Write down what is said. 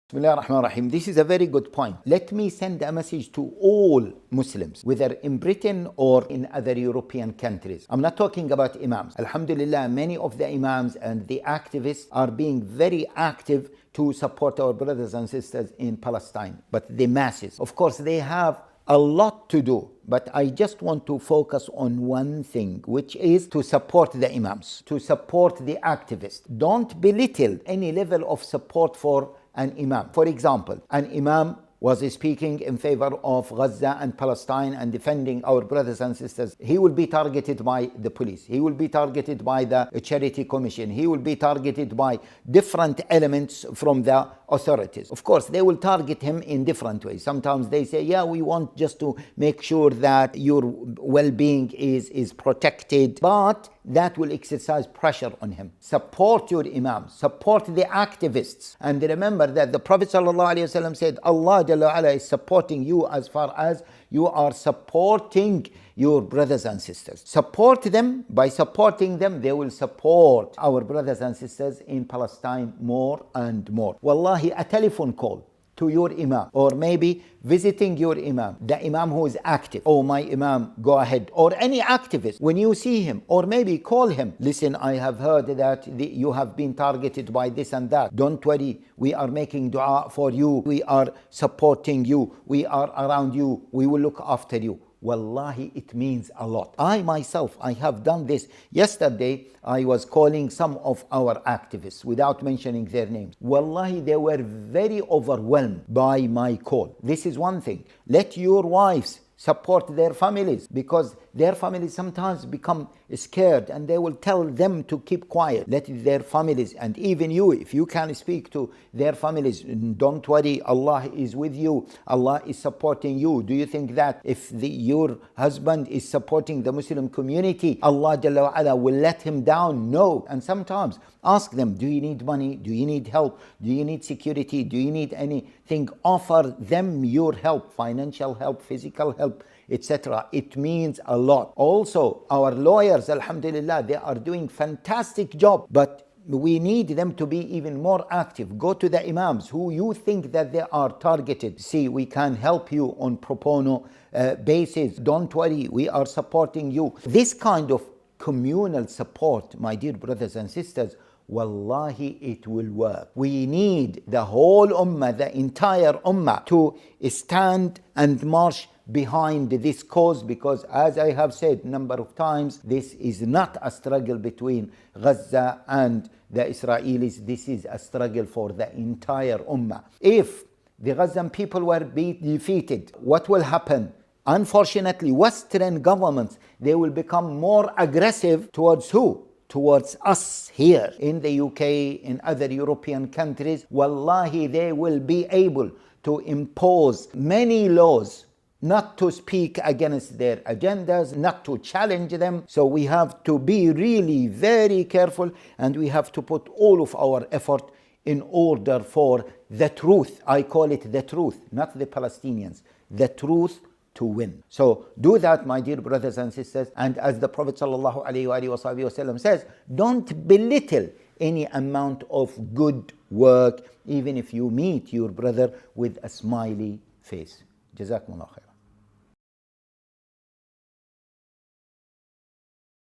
Bismillah ar-Rahman ar-Rahim. This is a very good point. Let me send a message to all Muslims, whether in Britain or in other European countries. I'm not talking about Imams. Alhamdulillah, many of the Imams and the activists are being very active to support our brothers and sisters in Palestine. But the masses, of course, they have a lot to do. But I just want to focus on one thing, which is to support the Imams, to support the activists. Don't belittle any level of support for an Imam. For example, an Imam was speaking in favor of Gaza and Palestine and defending our brothers and sisters. He will be targeted by the police. He will be targeted by the Charity Commission. He will be targeted by different elements from the authorities. Of course, they will target him in different ways. Sometimes they say, yeah, we want just to make sure that your well-being is protected, but that will exercise pressure on him. Support your Imams, support the activists. And remember that the Prophet ﷺ said, Allah Jalla wa'ala is supporting you as far as you are supporting your brothers and sisters. Support them. By supporting them, they will support our brothers and sisters in Palestine more and more. Wallahi, a telephone call to your Imam, or maybe visiting your Imam, the Imam who is active. Oh, my Imam, go ahead. Or any activist, when you see him, or maybe call him. Listen, I have heard that you have been targeted by this and that. Don't worry, we are making dua for you. We are supporting you. We are around you. We will look after you. Wallahi, it means a lot. I myself, I have done this. Yesterday, I was calling some of our activists without mentioning their names. Wallahi, they were very overwhelmed by my call. This is one thing. Let your wives support their families, because their families sometimes become scared and they will tell them to keep quiet. Let their families, and even you, if you can speak to their families, don't worry, Allah is with you, Allah is supporting you. Do you think that if your husband is supporting the Muslim community, Allah Jalla wa'ala will let him down? No. And sometimes ask them, do you need money? Do you need help? Do you need security? Do you need anything? Offer them your help, financial help, physical help, etc. It means a lot. Also, our lawyers, alhamdulillah, they are doing fantastic job, but we need them to be even more active. Go to the Imams who you think that they are targeted. See, we can help you on pro bono basis. Don't worry, we are supporting you. This kind of communal support, my dear brothers and sisters, wallahi, it will work. We need the whole ummah, the entire ummah, to stand and march behind this cause, because as I have said a number of times, this is not a struggle between Gaza and the Israelis. This is a struggle for the entire ummah. If the Gazan people were defeated, what will happen? Unfortunately, Western governments, they will become more aggressive towards who? Towards us here in the UK, in other European countries. Wallahi, they will be able to impose many laws, not to speak against their agendas, not to challenge them. So we have to be really very careful, and we have to put all of our effort in order for the truth. I call it the truth, not the Palestinians. The truth to win. So do that, my dear brothers and sisters. And as the Prophet ﷺ says, don't belittle any amount of good work, even if you meet your brother with a smiley face. Jazakumullah khair.